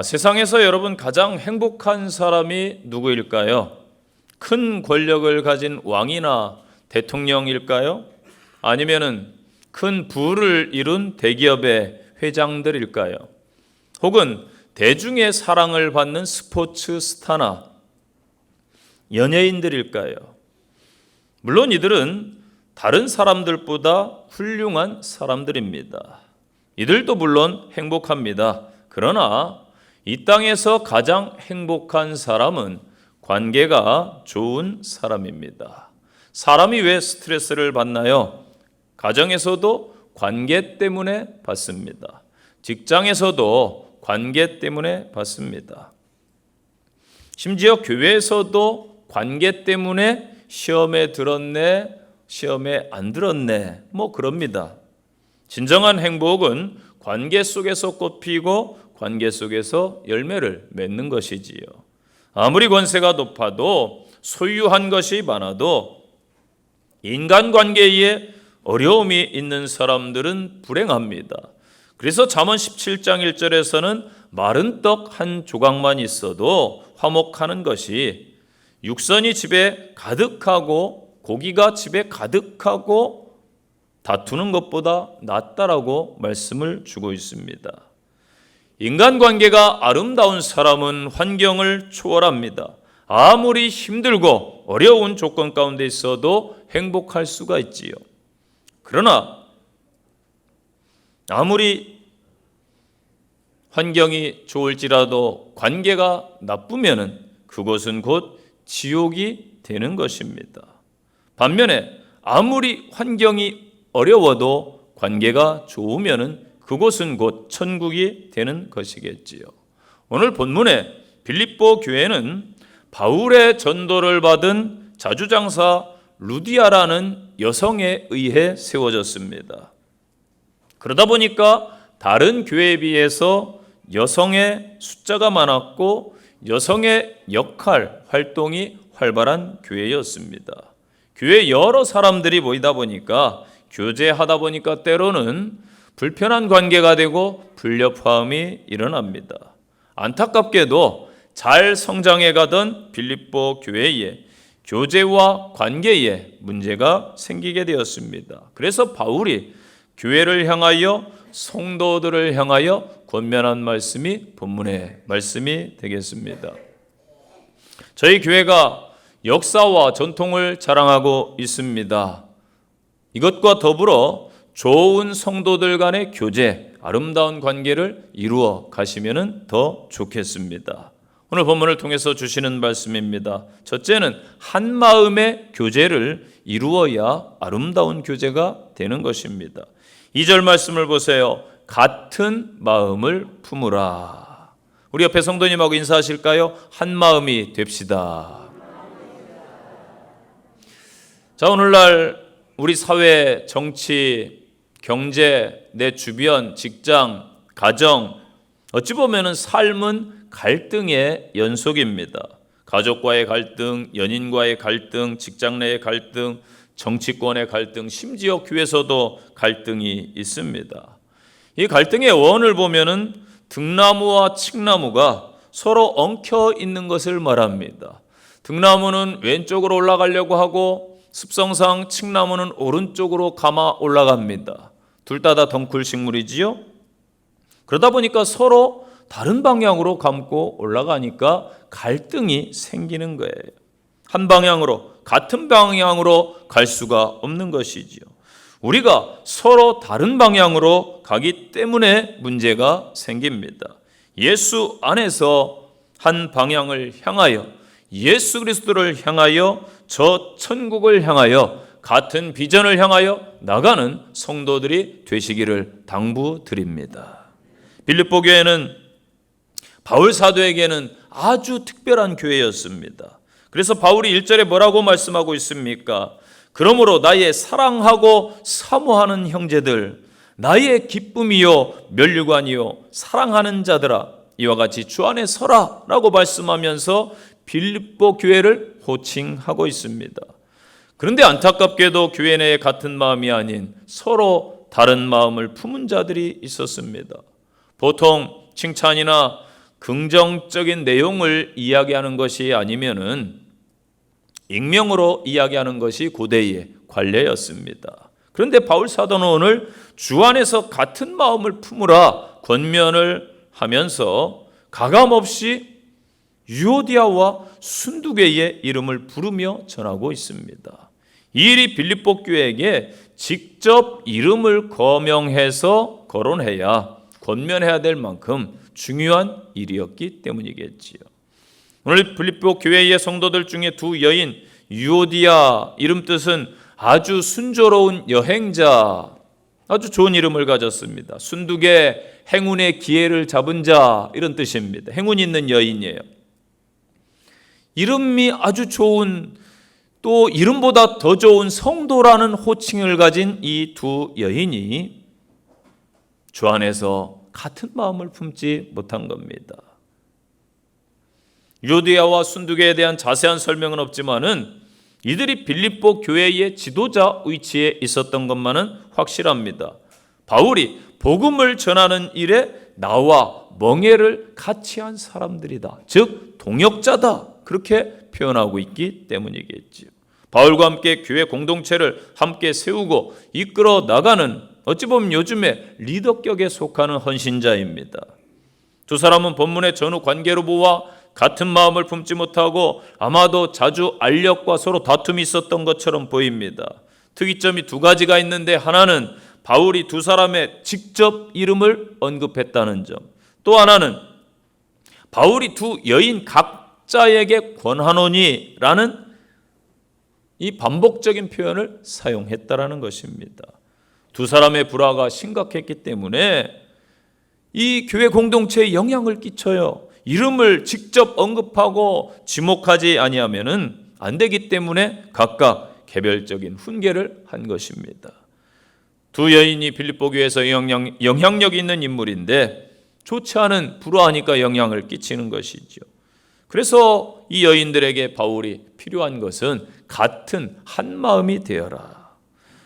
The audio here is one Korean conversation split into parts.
세상에서 여러분 가장 행복한 사람이 누구일까요? 큰 권력을 가진 왕이나 대통령일까요? 아니면은 큰 부를 이룬 대기업의 회장들일까요? 혹은 대중의 사랑을 받는 스포츠 스타나 연예인들일까요? 물론 이들은 다른 사람들보다 훌륭한 사람들입니다. 이들도 물론 행복합니다. 그러나 이 땅에서 가장 행복한 사람은 관계가 좋은 사람입니다. 사람이 왜 스트레스를 받나요? 가정에서도 관계 때문에 받습니다. 직장에서도 관계 때문에 받습니다. 심지어 교회에서도 관계 때문에 시험에 들었네, 시험에 안 들었네, 그럽니다. 진정한 행복은 관계 속에서 꽃피고 관계 속에서 열매를 맺는 것이지요. 아무리 권세가 높아도 소유한 것이 많아도 인간관계에 어려움이 있는 사람들은 불행합니다. 그래서 잠언 17장 1절에서는 마른 떡 한 조각만 있어도 화목하는 것이 육선이 집에 가득하고 고기가 집에 가득하고 다투는 것보다 낫다라고 말씀을 주고 있습니다. 인간관계가 아름다운 사람은 환경을 초월합니다. 아무리 힘들고 어려운 조건 가운데 있어도 행복할 수가 있지요. 그러나 아무리 환경이 좋을지라도 관계가 나쁘면은 그곳은 곧 지옥이 되는 것입니다. 반면에 아무리 환경이 어려워도 관계가 좋으면은 그곳은 곧 천국이 되는 것이겠지요. 오늘 본문에 빌립보 교회는 바울의 전도를 받은 자주장사 루디아라는 여성에 의해 세워졌습니다. 그러다 보니까 다른 교회에 비해서 여성의 숫자가 많았고 여성의 역할, 활동이 활발한 교회였습니다. 교회에 여러 사람들이 모이다 보니까 교제하다 보니까 때로는 불편한 관계가 되고 불협화음이 일어납니다. 안타깝게도 잘 성장해 가던 빌립보 교회에 교제와 관계에 문제가 생기게 되었습니다. 그래서 바울이 교회를 향하여 성도들을 향하여 권면한 말씀이 본문의 말씀이 되겠습니다. 저희 교회가 역사와 전통을 자랑하고 있습니다. 이것과 더불어 좋은 성도들 간의 교제, 아름다운 관계를 이루어 가시면 더 좋겠습니다. 오늘 본문을 통해서 주시는 말씀입니다. 첫째는 한 마음의 교제를 이루어야 아름다운 교제가 되는 것입니다. 2절 말씀을 보세요. 같은 마음을 품으라. 우리 옆에 성도님하고 인사하실까요? 한 마음이 됩시다. 자, 오늘날 우리 사회, 정치, 경제, 내 주변, 직장, 가정, 어찌 보면 삶은 갈등의 연속입니다. 가족과의 갈등, 연인과의 갈등, 직장 내의 갈등, 정치권의 갈등, 심지어 교회에서도 갈등이 있습니다. 이 갈등의 원을 보면은 등나무와 칡나무가 서로 엉켜 있는 것을 말합니다. 등나무는 왼쪽으로 올라가려고 하고 습성상 칡나무는 오른쪽으로 감아 올라갑니다. 둘 다 덩쿨 식물이지요. 그러다 보니까 서로 다른 방향으로 감고 올라가니까 갈등이 생기는 거예요. 한 방향으로, 같은 방향으로 갈 수가 없는 것이지요. 우리가 서로 다른 방향으로 가기 때문에 문제가 생깁니다. 예수 안에서 한 방향을 향하여, 예수 그리스도를 향하여, 저 천국을 향하여, 같은 비전을 향하여 나가는 성도들이 되시기를 당부드립니다. 빌립보 교회는 바울 사도에게는 아주 특별한 교회였습니다. 그래서 바울이 1절에 뭐라고 말씀하고 있습니까? 그러므로 나의 사랑하고 사모하는 형제들, 나의 기쁨이요 면류관이요 사랑하는 자들아, 이와 같이 주 안에 서라 라고 말씀하면서 빌립보 교회를 호칭하고 있습니다. 그런데 안타깝게도 교회 내에 같은 마음이 아닌 서로 다른 마음을 품은 자들이 있었습니다. 보통 칭찬이나 긍정적인 내용을 이야기하는 것이 아니면은 익명으로 이야기하는 것이 고대의 관례였습니다. 그런데 바울 사도는 오늘 주 안에서 같은 마음을 품으라 권면을 하면서 가감없이 유오디아와 순두개의 이름을 부르며 전하고 있습니다. 이 일이 빌립보 교회에게 직접 이름을 거명해서 거론해야 권면해야 될 만큼 중요한 일이었기 때문이겠지요. 오늘 빌립보 교회의 성도들 중에 두 여인 유오디아 이름 뜻은 아주 순조로운 여행자, 아주 좋은 이름을 가졌습니다. 순두개 행운의 기회를 잡은 자 이런 뜻입니다. 행운 있는 여인이에요. 이름이 아주 좋은, 또 이름보다 더 좋은 성도라는 호칭을 가진 이 두 여인이 주 안에서 같은 마음을 품지 못한 겁니다. 유오디아와 순두개에 대한 자세한 설명은 없지만은 이들이 빌립보 교회의 지도자 위치에 있었던 것만은 확실합니다. 바울이 복음을 전하는 일에 나와 멍에를 같이 한 사람들이다. 즉 동역자다. 그렇게 표현하고 있기 때문이겠지요. 바울과 함께 교회 공동체를 함께 세우고 이끌어 나가는 어찌 보면 요즘에 리더격에 속하는 헌신자입니다. 두 사람은 본문의 전후 관계로 보아 같은 마음을 품지 못하고 아마도 자주 알력과 서로 다툼이 있었던 것처럼 보입니다. 특이점이 두 가지가 있는데 하나는 바울이 두 사람의 직접 이름을 언급했다는 점, 또 하나는 바울이 두 여인 각자에게 권하노니라는 이 반복적인 표현을 사용했다라는 것입니다. 두 사람의 불화가 심각했기 때문에 이 교회 공동체에 영향을 끼쳐요. 이름을 직접 언급하고 지목하지 아니하면은 안 되기 때문에 각각 개별적인 훈계를 한 것입니다. 두 여인이 빌립보 교회에서 영향력 있는 인물인데 좋지 않은 불화하니까 영향을 끼치는 것이죠. 그래서 이 여인들에게 바울이 필요한 것은 같은 한 마음이 되어라.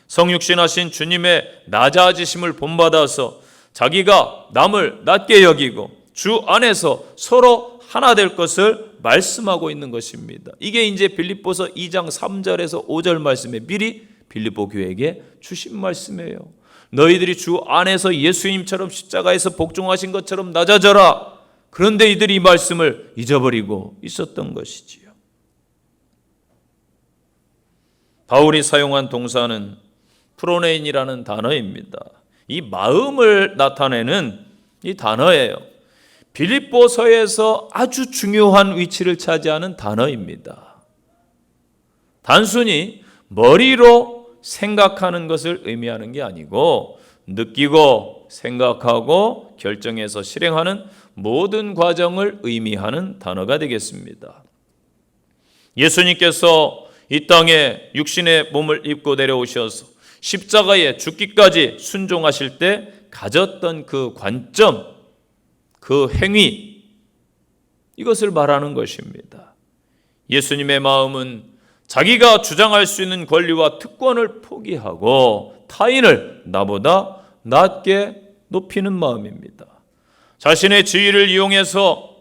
성육신하신 주님의 낮아지심을 본받아서 자기가 남을 낮게 여기고 주 안에서 서로 하나 될 것을 말씀하고 있는 것입니다. 이게 이제 빌립보서 2장 3절에서 5절 말씀에 미리 빌립보 교회에게 주신 말씀이에요. 너희들이 주 안에서 예수님처럼 십자가에서 복종하신 것처럼 낮아져라. 그런데 이들이 이 말씀을 잊어버리고 있었던 것이지요. 바울이 사용한 동사는 프로네인이라는 단어입니다. 이 마음을 나타내는 이 단어예요. 빌립보서에서 아주 중요한 위치를 차지하는 단어입니다. 단순히 머리로 생각하는 것을 의미하는 게 아니고 느끼고 생각하고 결정해서 실행하는 모든 과정을 의미하는 단어가 되겠습니다. 예수님께서 이 땅에 육신의 몸을 입고 내려오셔서 십자가에 죽기까지 순종하실 때 가졌던 그 관점, 그 행위, 이것을 말하는 것입니다. 예수님의 마음은 자기가 주장할 수 있는 권리와 특권을 포기하고 타인을 나보다 낮게 높이는 마음입니다. 자신의 지위를 이용해서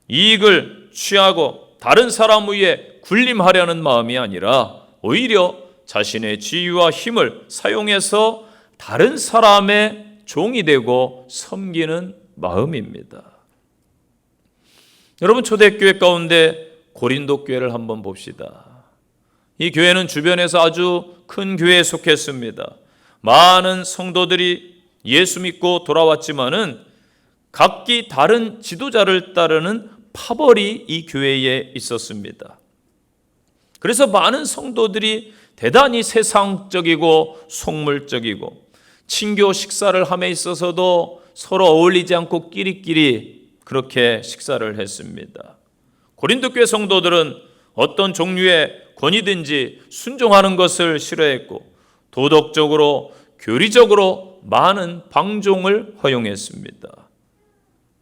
이익을 취하고 다른 사람 위에 군림하려는 마음이 아니라 오히려 자신의 지위와 힘을 사용해서 다른 사람의 종이 되고 섬기는 마음입니다. 여러분, 초대교회 가운데 고린도 교회를 한번 봅시다. 이 교회는 주변에서 아주 큰 교회에 속했습니다. 많은 성도들이 예수 믿고 돌아왔지만은 각기 다른 지도자를 따르는 파벌이 이 교회에 있었습니다. 그래서 많은 성도들이 대단히 세상적이고 속물적이고 친교 식사를 함에 있어서도 서로 어울리지 않고 끼리끼리 그렇게 식사를 했습니다. 고린도 교회 성도들은 어떤 종류의 권위든지 순종하는 것을 싫어했고 도덕적으로 교리적으로 많은 방종을 허용했습니다.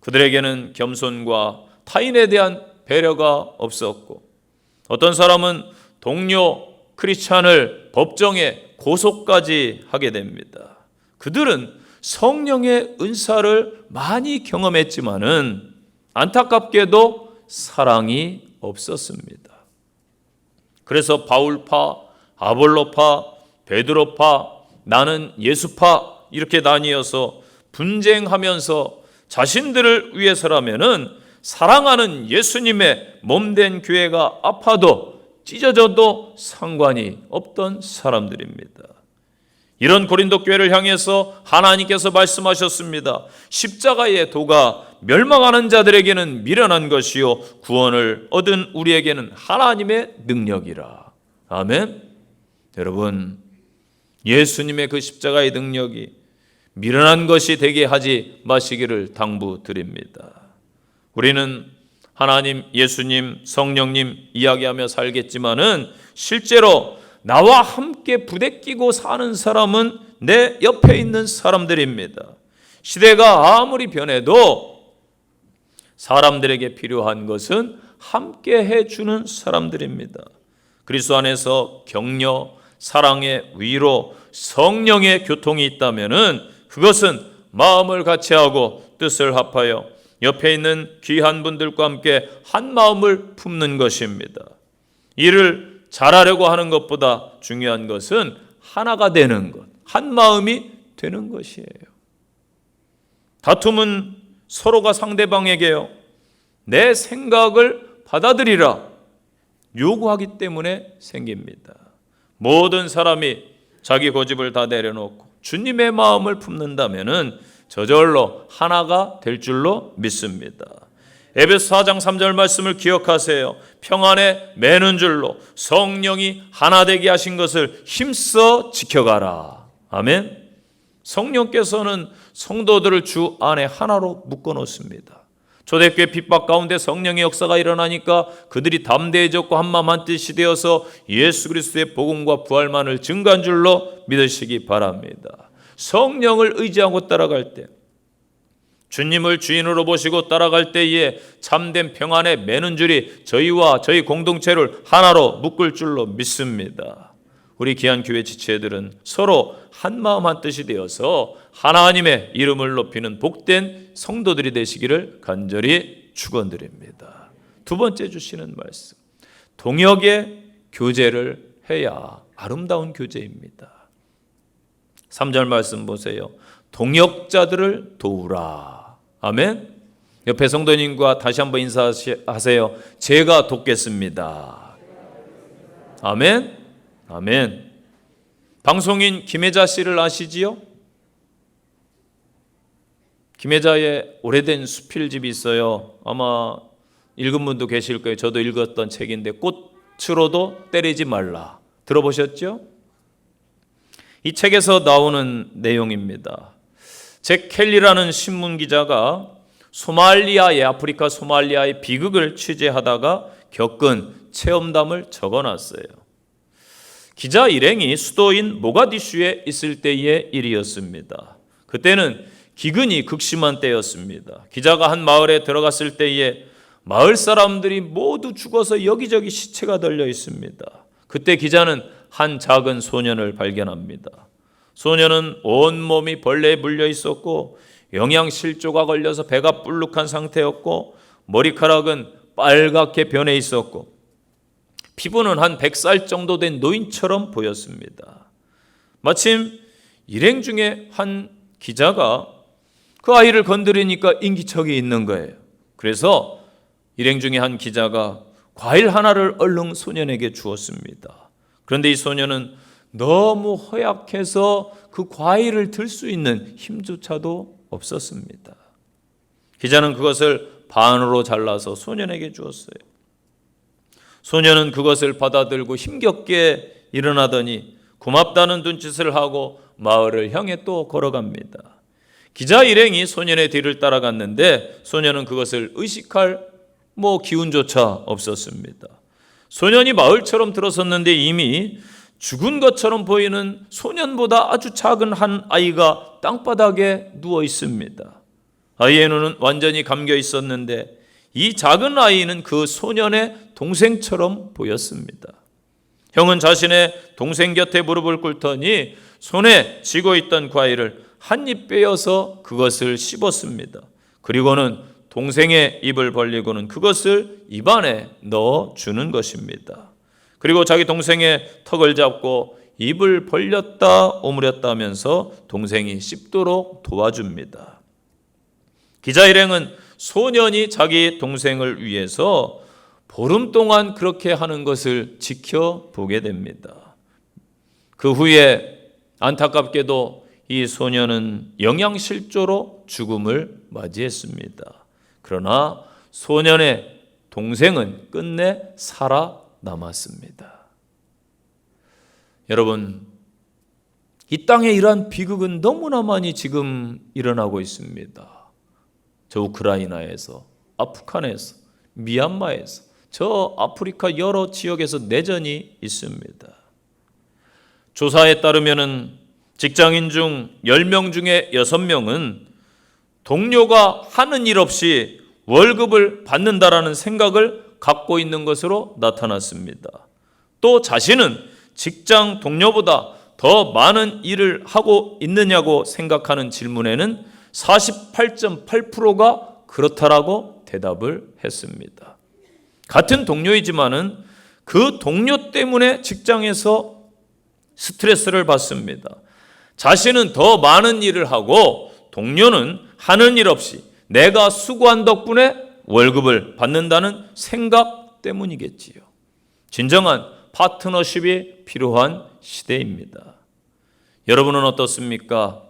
그들에게는 겸손과 타인에 대한 배려가 없었고 어떤 사람은 동료 크리스찬을 법정에 고소까지 하게 됩니다. 그들은 성령의 은사를 많이 경험했지만은 안타깝게도 사랑이 없었습니다. 그래서 바울파, 아볼로파, 베드로파, 나는 예수파 이렇게 나뉘어서 분쟁하면서 자신들을 위해서라면은 사랑하는 예수님의 몸된 교회가 아파도 찢어져도 상관이 없던 사람들입니다. 이런 고린도 교회를 향해서 하나님께서 말씀하셨습니다. 십자가의 도가 멸망하는 자들에게는 미련한 것이요 구원을 얻은 우리에게는 하나님의 능력이라. 아멘. 여러분, 예수님의 그 십자가의 능력이 미련한 것이 되게 하지 마시기를 당부드립니다. 우리는 하나님, 예수님, 성령님 이야기하며 살겠지만은 실제로 나와 함께 부대끼고 사는 사람은 내 옆에 있는 사람들입니다. 시대가 아무리 변해도 사람들에게 필요한 것은 함께 해주는 사람들입니다. 그리스도 안에서 격려, 사랑의 위로, 성령의 교통이 있다면은 그것은 마음을 같이하고 뜻을 합하여 옆에 있는 귀한 분들과 함께 한 마음을 품는 것입니다. 이를 잘하려고 하는 것보다 중요한 것은 하나가 되는 것, 한 마음이 되는 것이에요. 다툼은 서로가 상대방에게요, 내 생각을 받아들이라 요구하기 때문에 생깁니다. 모든 사람이 자기 고집을 다 내려놓고 주님의 마음을 품는다면은 저절로 하나가 될 줄로 믿습니다. 에베소 4장 3절 말씀을 기억하세요. 평안에 매는 줄로 성령이 하나 되게 하신 것을 힘써 지켜가라. 아멘. 성령께서는 성도들을 주 안에 하나로 묶어 놓습니다. 초대교회 핍박 가운데 성령의 역사가 일어나니까 그들이 담대해졌고 한마음 한뜻이 되어서 예수 그리스도의 복음과 부활만을 증거한 줄로 믿으시기 바랍니다. 성령을 의지하고 따라갈 때, 주님을 주인으로 보시고 따라갈 때에 참된 평안에 매는 줄이 저희와 저희 공동체를 하나로 묶을 줄로 믿습니다. 우리 귀한 교회 지체들은 서로 한마음 한뜻이 되어서 하나님의 이름을 높이는 복된 성도들이 되시기를 간절히 축원드립니다. 두 번째 주시는 말씀, 동역의 교제를 해야 아름다운 교제입니다. 3절 말씀 보세요. 동역자들을 도우라. 아멘. 옆에 성도님과 다시 한번 인사하세요. 제가 돕겠습니다. 아멘. 아멘. 방송인 김혜자 씨를 아시지요? 김혜자의 오래된 수필집이 있어요. 아마 읽은 분도 계실 거예요. 저도 읽었던 책인데 꽃으로도 때리지 말라. 들어보셨죠? 이 책에서 나오는 내용입니다. 잭 켈리라는 신문 기자가 아프리카 소말리아의 비극을 취재하다가 겪은 체험담을 적어놨어요. 기자 일행이 수도인 모가디슈에 있을 때의 일이었습니다. 그때는 기근이 극심한 때였습니다. 기자가 한 마을에 들어갔을 때에 마을 사람들이 모두 죽어서 여기저기 시체가 널려 있습니다. 그때 기자는 한 작은 소년을 발견합니다. 소년은 온몸이 벌레에 물려 있었고 영양실조가 걸려서 배가 불룩한 상태였고 머리카락은 빨갛게 변해 있었고 피부는 한 100살 정도 된 노인처럼 보였습니다. 마침 일행 중에 한 기자가 그 아이를 건드리니까 인기척이 있는 거예요. 그래서 일행 중에 한 기자가 과일 하나를 얼른 소년에게 주었습니다. 그런데 이 소년은 너무 허약해서 그 과일을 들 수 있는 힘조차도 없었습니다. 기자는 그것을 반으로 잘라서 소년에게 주었어요. 소년은 그것을 받아들고 힘겹게 일어나더니 고맙다는 눈짓을 하고 마을을 향해 또 걸어갑니다. 기자 일행이 소년의 뒤를 따라갔는데 소년은 그것을 의식할 기운조차 없었습니다. 소년이 마을처럼 들어섰는데 이미 죽은 것처럼 보이는 소년보다 아주 작은 한 아이가 땅바닥에 누워 있습니다. 아이의 눈은 완전히 감겨 있었는데 이 작은 아이는 그 소년의 동생처럼 보였습니다. 형은 자신의 동생 곁에 무릎을 꿇더니 손에 쥐고 있던 과일을 한 입 빼어서 그것을 씹었습니다. 그리고는 동생의 입을 벌리고는 그것을 입안에 넣어주는 것입니다. 그리고 자기 동생의 턱을 잡고 입을 벌렸다 오므렸다 하면서 동생이 씹도록 도와줍니다. 기자 일행은 소년이 자기 동생을 위해서 보름 동안 그렇게 하는 것을 지켜보게 됩니다. 그 후에 안타깝게도 이 소년은 영양실조로 죽음을 맞이했습니다. 그러나 소년의 동생은 끝내 살아남았습니다. 여러분, 이 땅에 이러한 비극은 너무나 많이 지금 일어나고 있습니다. 저 우크라이나에서, 아프간에서, 미얀마에서, 저 아프리카 여러 지역에서 내전이 있습니다. 조사에 따르면 직장인 중 10명 중에 6명은 동료가 하는 일 없이 월급을 받는다라는 생각을 갖고 있는 것으로 나타났습니다. 또 자신은 직장 동료보다 더 많은 일을 하고 있느냐고 생각하는 질문에는 48.8%가 그렇다라고 대답을 했습니다. 같은 동료이지만은 그 동료 때문에 직장에서 스트레스를 받습니다. 자신은 더 많은 일을 하고 동료는 하는 일 없이 내가 수고한 덕분에 월급을 받는다는 생각 때문이겠지요. 진정한 파트너십이 필요한 시대입니다. 여러분은 어떻습니까?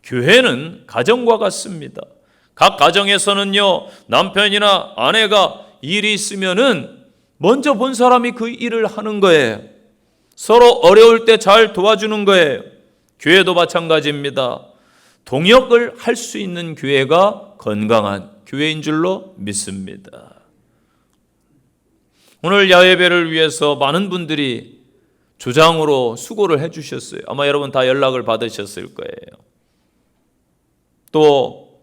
교회는 가정과 같습니다. 각 가정에서는요, 남편이나 아내가 일이 있으면은 먼저 본 사람이 그 일을 하는 거예요. 서로 어려울 때 잘 도와주는 거예요. 교회도 마찬가지입니다. 동역을 할 수 있는 교회가 건강한 교회인 줄로 믿습니다. 오늘 야외배를 위해서 많은 분들이 조장으로 수고를 해주셨어요. 아마 여러분 다 연락을 받으셨을 거예요. 또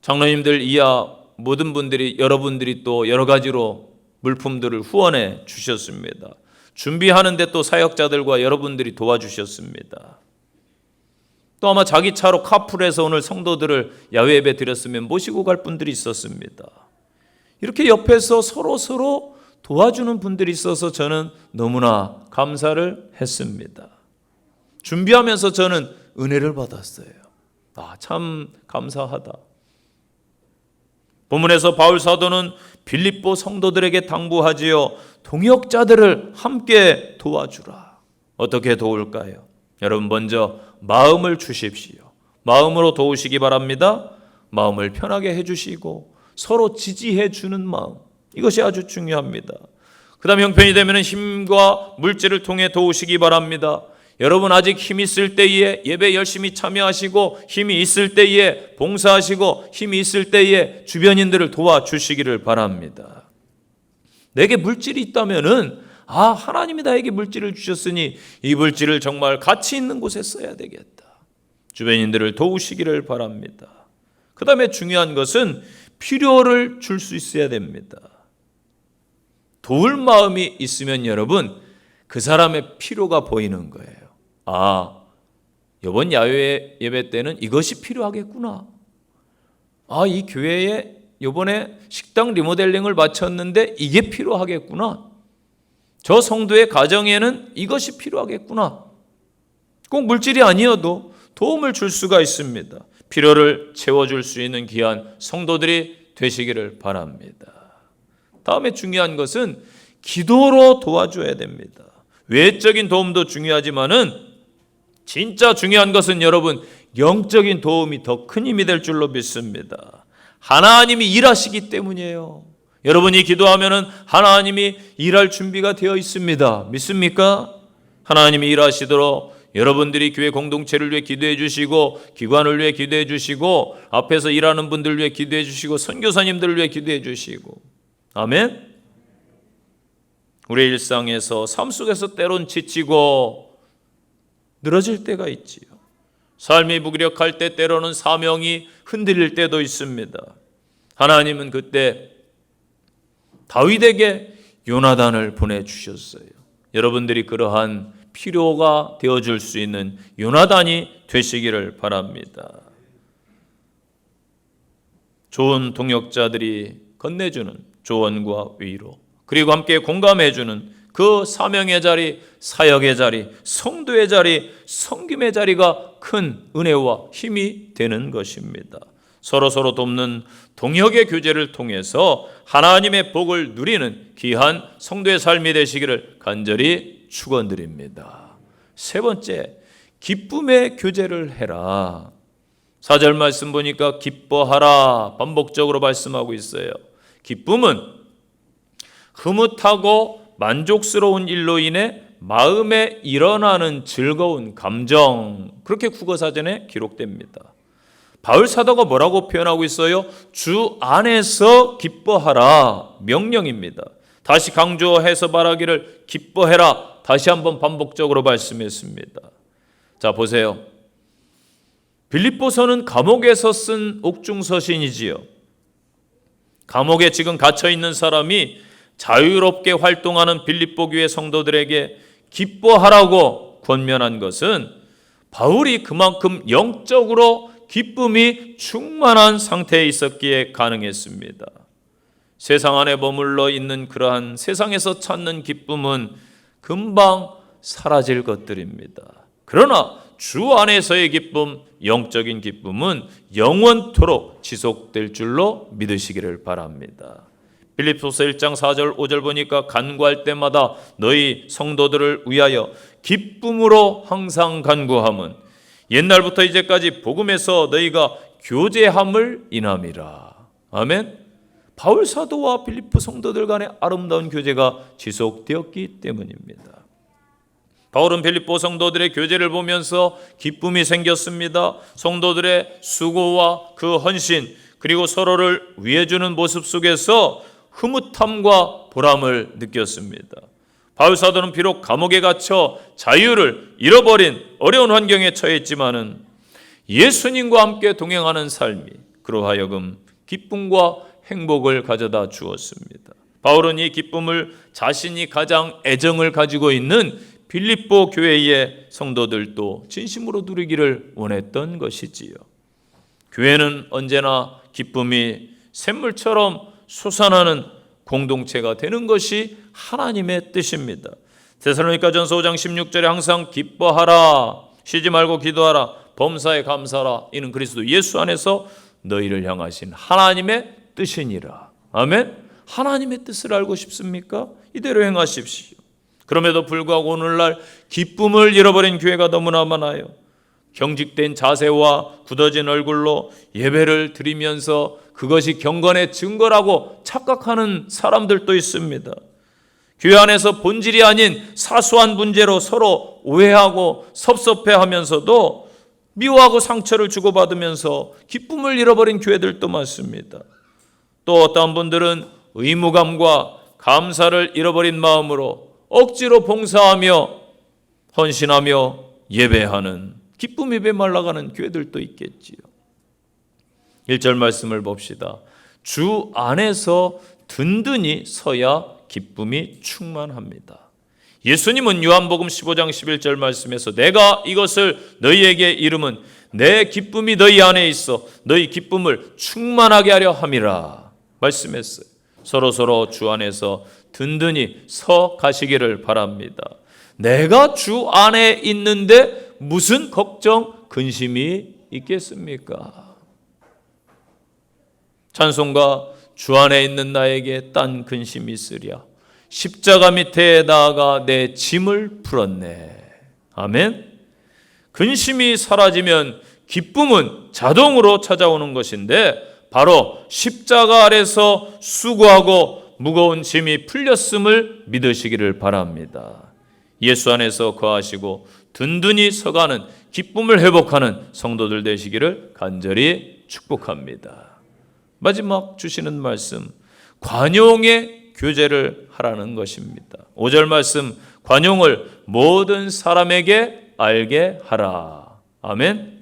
장로님들 이하 모든 분들이, 여러분들이 또 여러 가지로 물품들을 후원해 주셨습니다. 준비하는데 또 사역자들과 여러분들이 도와주셨습니다. 또 아마 자기 차로 카풀해서 오늘 성도들을 야외 예배 드렸으면 모시고 갈 분들이 있었습니다. 이렇게 옆에서 서로 도와주는 분들이 있어서 저는 너무나 감사를 했습니다. 준비하면서 저는 은혜를 받았어요. 참 감사하다. 본문에서 바울 사도는 빌립보 성도들에게 당부하지요. 동역자들을 함께 도와주라. 어떻게 도울까요? 여러분, 먼저 마음을 주십시오. 마음으로 도우시기 바랍니다. 마음을 편하게 해주시고 서로 지지해 주는 마음, 이것이 아주 중요합니다. 그 다음 형편이 되면 힘과 물질을 통해 도우시기 바랍니다. 여러분 아직 힘 있을 때에 예배 열심히 참여하시고, 힘이 있을 때에 봉사하시고, 힘이 있을 때에 주변인들을 도와주시기를 바랍니다. 내게 물질이 있다면은 하나님이 나에게 물질을 주셨으니 이 물질을 정말 가치 있는 곳에 써야 되겠다. 주변인들을 도우시기를 바랍니다. 그 다음에 중요한 것은 필요를 줄 수 있어야 됩니다. 도울 마음이 있으면 여러분 그 사람의 필요가 보이는 거예요. 이번 야외 예배 때는 이것이 필요하겠구나. 이 교회에 이번에 식당 리모델링을 마쳤는데 이게 필요하겠구나. 저 성도의 가정에는 이것이 필요하겠구나. 꼭 물질이 아니어도 도움을 줄 수가 있습니다. 필요를 채워줄 수 있는 귀한 성도들이 되시기를 바랍니다. 다음에 중요한 것은 기도로 도와줘야 됩니다. 외적인 도움도 중요하지만은 진짜 중요한 것은 여러분 영적인 도움이 더 큰 힘이 될 줄로 믿습니다. 하나님이 일하시기 때문이에요. 여러분이 기도하면은 하나님이 일할 준비가 되어 있습니다. 믿습니까? 하나님이 일하시도록 여러분들이 교회 공동체를 위해 기도해 주시고, 기관을 위해 기도해 주시고, 앞에서 일하는 분들 위해 기도해 주시고, 선교사님들을 위해 기도해 주시고. 아멘. 우리의 일상에서 삶 속에서 때론 지치고 늘어질 때가 있지요. 삶이 무기력할 때 때로는 사명이 흔들릴 때도 있습니다. 하나님은 그때 다윗에게 요나단을 보내주셨어요. 여러분들이 그러한 필요가 되어줄 수 있는 요나단이 되시기를 바랍니다. 좋은 동역자들이 건네주는 조언과 위로, 그리고 함께 공감해주는 그 사명의 자리, 사역의 자리, 성도의 자리, 섬김의 자리가 큰 은혜와 힘이 되는 것입니다. 서로 돕는 동역의 교제를 통해서 하나님의 복을 누리는 귀한 성도의 삶이 되시기를 간절히 축원드립니다. 세 번째, 기쁨의 교제를 해라. 4절 말씀 보니까 기뻐하라 반복적으로 말씀하고 있어요. 기쁨은 흐뭇하고 만족스러운 일로 인해 마음에 일어나는 즐거운 감정, 그렇게 국어사전에 기록됩니다. 바울 사도가 뭐라고 표현하고 있어요? 주 안에서 기뻐하라, 명령입니다. 다시 강조해서 말하기를 기뻐해라, 다시 한번 반복적으로 말씀했습니다. 자, 보세요. 빌립보서는 감옥에서 쓴 옥중서신이지요. 감옥에 지금 갇혀 있는 사람이 자유롭게 활동하는 빌립보 교회 성도들에게 기뻐하라고 권면한 것은 바울이 그만큼 영적으로 기쁨이 충만한 상태에 있었기에 가능했습니다. 세상 안에 머물러 있는 그러한 세상에서 찾는 기쁨은 금방 사라질 것들입니다. 그러나 주 안에서의 기쁨, 영적인 기쁨은 영원토록 지속될 줄로 믿으시기를 바랍니다. 빌립보서 1장 4절 5절 보니까 간구할 때마다 너희 성도들을 위하여 기쁨으로 항상 간구함은 옛날부터 이제까지 복음에서 너희가 교제함을 인함이라. 아멘. 바울 사도와 빌립보 성도들 간의 아름다운 교제가 지속되었기 때문입니다. 바울은 빌립보 성도들의 교제를 보면서 기쁨이 생겼습니다. 성도들의 수고와 그 헌신, 그리고 서로를 위해주는 모습 속에서 흐뭇함과 보람을 느꼈습니다. 바울 사도는 비록 감옥에 갇혀 자유를 잃어버린 어려운 환경에 처했지만은 예수님과 함께 동행하는 삶이 그로 하여금 기쁨과 행복을 가져다 주었습니다. 바울은 이 기쁨을 자신이 가장 애정을 가지고 있는 빌립보 교회의 성도들도 진심으로 누리기를 원했던 것이지요. 교회는 언제나 기쁨이 샘물처럼 솟아나는 공동체가 되는 것이 하나님의 뜻입니다. 데살로니가전서 5장 16절에 항상 기뻐하라, 쉬지 말고 기도하라, 범사에 감사하라. 이는 그리스도 예수 안에서 너희를 향하신 하나님의 뜻이니라. 아멘. 하나님의 뜻을 알고 싶습니까? 이대로 행하십시오. 그럼에도 불구하고 오늘날 기쁨을 잃어버린 교회가 너무나 많아요. 경직된 자세와 굳어진 얼굴로 예배를 드리면서 그것이 경건의 증거라고 착각하는 사람들도 있습니다. 교회 안에서 본질이 아닌 사소한 문제로 서로 오해하고 섭섭해하면서도 미워하고 상처를 주고받으면서 기쁨을 잃어버린 교회들도 많습니다. 또 어떤 분들은 의무감과 감사를 잃어버린 마음으로 억지로 봉사하며 헌신하며 예배하는 기쁨이 메말라가는 교회들도 있겠지요. 1절 말씀을 봅시다. 주 안에서 든든히 서야 기쁨이 충만합니다. 예수님은 요한복음 15장 11절 말씀에서 내가 이것을 너희에게 이름은 내 기쁨이 너희 안에 있어 너희 기쁨을 충만하게 하려 함이라 말씀했어요. 서로 주 안에서 든든히 서 가시기를 바랍니다. 내가 주 안에 있는데 무슨 걱정, 근심이 있겠습니까? 찬송가 주 안에 있는 나에게 딴 근심이 있으랴 십자가 밑에 나아가 내 짐을 풀었네. 아멘. 근심이 사라지면 기쁨은 자동으로 찾아오는 것인데 바로 십자가 아래서 수고하고 무거운 짐이 풀렸음을 믿으시기를 바랍니다. 예수 안에서 거하시고 든든히 서가는 기쁨을 회복하는 성도들 되시기를 간절히 축복합니다. 마지막 주시는 말씀, 관용의 교제를 하라는 것입니다. 5절 말씀, 관용을 모든 사람에게 알게 하라. 아멘.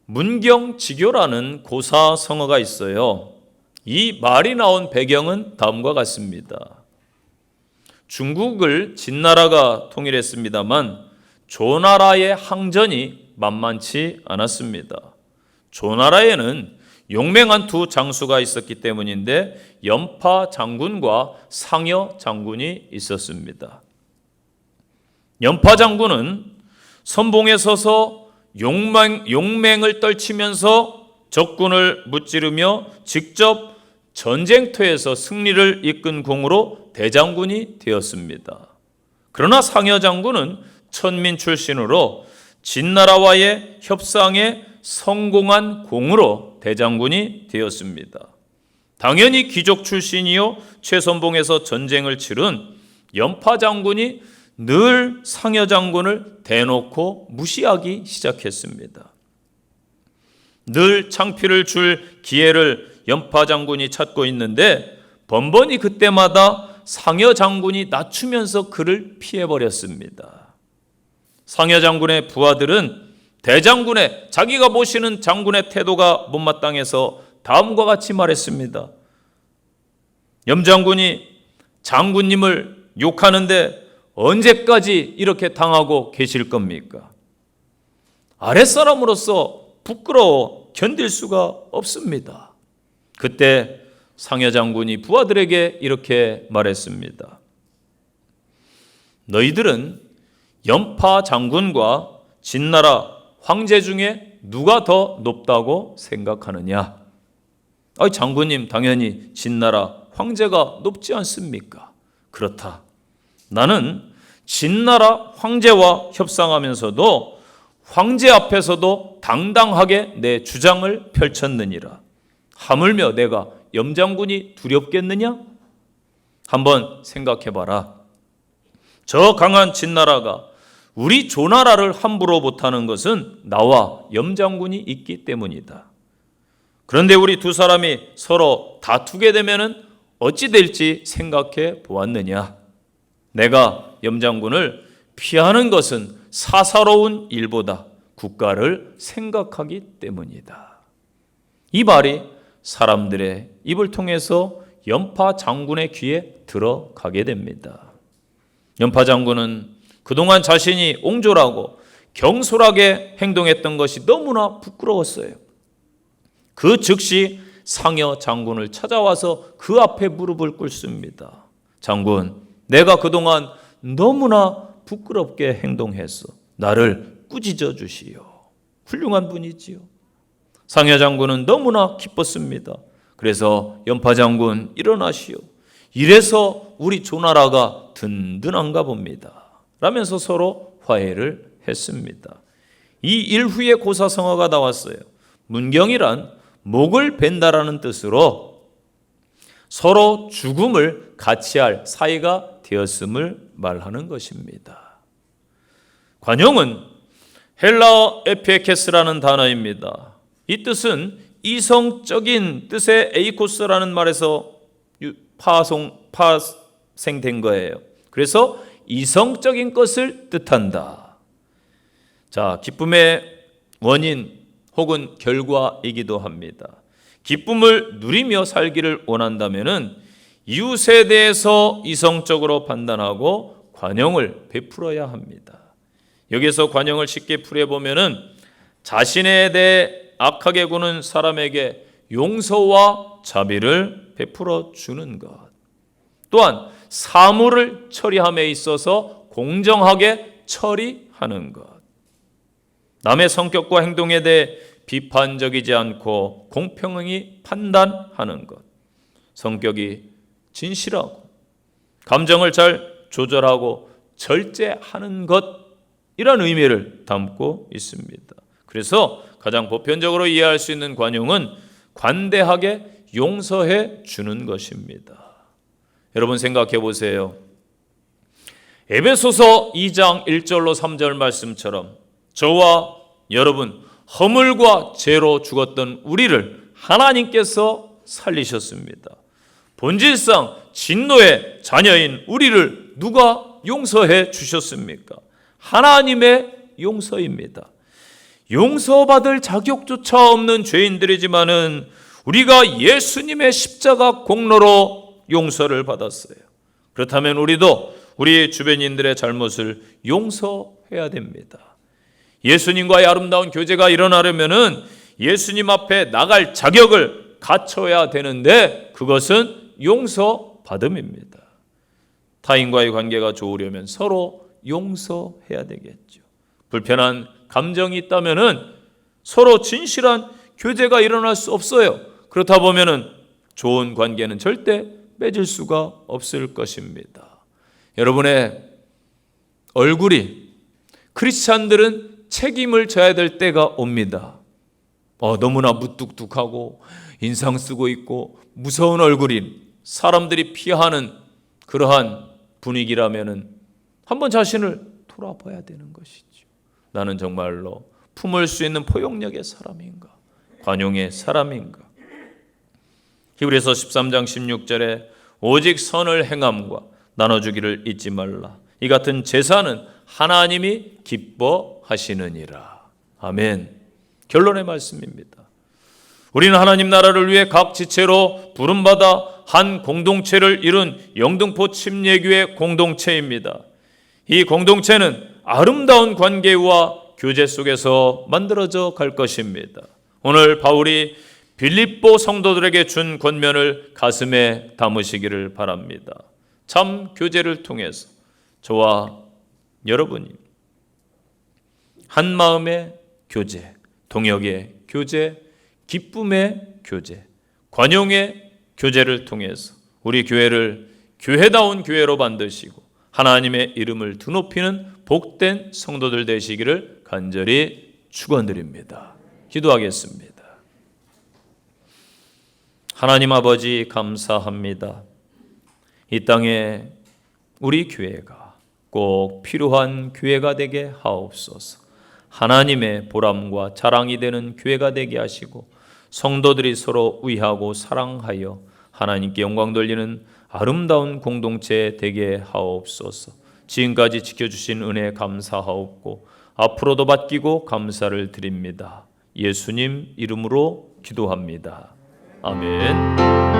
문경지교라는 고사성어가 있어요. 이 말이 나온 배경은 다음과 같습니다. 중국을 진나라가 통일했습니다만 조나라의 항전이 만만치 않았습니다. 조나라에는 용맹한 두 장수가 있었기 때문인데 연파 장군과 상여 장군이 있었습니다. 연파 장군은 선봉에 서서 용맹을 떨치면서 적군을 무찌르며 직접 전쟁터에서 승리를 이끈 공으로 대장군이 되었습니다. 그러나 상여 장군은 천민 출신으로 진나라와의 협상에 성공한 공으로 대장군이 되었습니다. 당연히 귀족 출신이요 최선봉에서 전쟁을 치른 연파 장군이 늘 상여 장군을 대놓고 무시하기 시작했습니다. 늘 창피를 줄 기회를 연파 장군이 찾고 있는데 번번이 그때마다 상여 장군이 낮추면서 그를 피해버렸습니다. 상여 장군의 부하들은 대장군의 자기가 모시는 장군의 태도가 못마땅해서 다음과 같이 말했습니다. 염장군이 장군님을 욕하는데 언제까지 이렇게 당하고 계실 겁니까? 아랫사람으로서 부끄러워 견딜 수가 없습니다. 그때 상여 장군이 부하들에게 이렇게 말했습니다. 너희들은 연파 장군과 진나라 황제 중에 누가 더 높다고 생각하느냐? 장군님, 당연히 진나라 황제가 높지 않습니까? 그렇다. 나는 진나라 황제와 협상하면서도 황제 앞에서도 당당하게 내 주장을 펼쳤느니라. 하물며 내가 염장군이 두렵겠느냐? 한번 생각해봐라. 저 강한 진나라가 우리 조나라를 함부로 못하는 것은 나와 염장군이 있기 때문이다. 그런데 우리 두 사람이 서로 다투게 되면 어찌 될지 생각해 보았느냐? 내가 염장군을 피하는 것은 사사로운 일보다 국가를 생각하기 때문이다. 이 말이 사람들의 입을 통해서 연파 장군의 귀에 들어가게 됩니다. 연파 장군은 그동안 자신이 옹졸하고 경솔하게 행동했던 것이 너무나 부끄러웠어요. 그 즉시 상여 장군을 찾아와서 그 앞에 무릎을 꿇습니다. 장군, 내가 그동안 너무나 부끄럽게 행동했어. 나를 꾸짖어 주시오. 훌륭한 분이지요. 상여 장군은 너무나 기뻤습니다. 그래서 연파 장군 일어나시오. 이래서 우리 조나라가 든든한가 봅니다. 라면서 서로 화해를 했습니다. 이 일 후에 고사성어가 나왔어요. 문경이란 목을 벤다라는 뜻으로 서로 죽음을 같이 할 사이가 되었음을 말하는 것입니다. 관용은 헬라어 에피케스라는 단어입니다. 이 뜻은 이성적인 뜻의 에이코스라는 말에서 파생된 거예요. 그래서 이성적인 것을 뜻한다. 자, 기쁨의 원인 혹은 결과이기도 합니다. 기쁨을 누리며 살기를 원한다면은 이웃에 대해서 이성적으로 판단하고 관용을 베풀어야 합니다. 여기서 관용을 쉽게 풀어보면은 자신에 대해 악하게 구는 사람에게 용서와 자비를 베풀어 주는 것. 또한 사물을 처리함에 있어서 공정하게 처리하는 것. 남의 성격과 행동에 대해 비판적이지 않고 공평히 판단하는 것. 성격이 진실하고 감정을 잘 조절하고 절제하는 것. 이런 의미를 담고 있습니다. 그래서 가장 보편적으로 이해할 수 있는 관용은 관대하게 용서해 주는 것입니다. 여러분 생각해 보세요. 에베소서 2장 1절로 3절 말씀처럼 저와 여러분 허물과 죄로 죽었던 우리를 하나님께서 살리셨습니다. 본질상 진노의 자녀인 우리를 누가 용서해 주셨습니까? 하나님의 용서입니다. 용서받을 자격조차 없는 죄인들이지만은 우리가 예수님의 십자가 공로로 용서를 받았어요. 그렇다면 우리도 우리 주변인들의 잘못을 용서해야 됩니다. 예수님과의 아름다운 교제가 일어나려면은 예수님 앞에 나갈 자격을 갖춰야 되는데 그것은 용서받음입니다. 타인과의 관계가 좋으려면 서로 용서해야 되겠죠. 불편한 감정이 있다면은 서로 진실한 교제가 일어날 수 없어요. 그렇다 보면은 좋은 관계는 절대 맺을 수가 없을 것입니다. 여러분의 얼굴이 크리스찬들은 책임을 져야 될 때가 옵니다. 너무나 무뚝뚝하고 인상 쓰고 있고 무서운 얼굴인 사람들이 피하는 그러한 분위기라면은 한번 자신을 돌아봐야 되는 것이죠. 나는 정말로 품을 수 있는 포용력의 사람인가? 관용의 사람인가? 히브리서 13장 16절에 오직 선을 행함과 나눠주기를 잊지 말라. 이 같은 제사는 하나님이 기뻐하시느니라. 아멘. 결론의 말씀입니다. 우리는 하나님 나라를 위해 각 지체로 부름받아 한 공동체를 이룬 영등포 침례교회 공동체입니다. 이 공동체는 아름다운 관계와 교제 속에서 만들어져 갈 것입니다. 오늘 바울이 빌립보 성도들에게 준 권면을 가슴에 담으시기를 바랍니다. 참 교제를 통해서 저와 여러분이 한 마음의 교제, 동역의 교제, 기쁨의 교제, 관용의 교제를 통해서 우리 교회를 교회다운 교회로 만드시고 하나님의 이름을 드높이는 복된 성도들 되시기를 간절히 축원드립니다. 기도하겠습니다. 하나님 아버지 감사합니다. 이 땅에 우리 교회가 꼭 필요한 교회가 되게 하옵소서. 하나님의 보람과 자랑이 되는 교회가 되게 하시고 성도들이 서로 위하고 사랑하여 하나님께 영광 돌리는 아름다운 공동체 되게 하옵소서. 지금까지 지켜주신 은혜 감사하옵고 앞으로도 맡기고 감사를 드립니다. 예수님 이름으로 기도합니다. 아멘.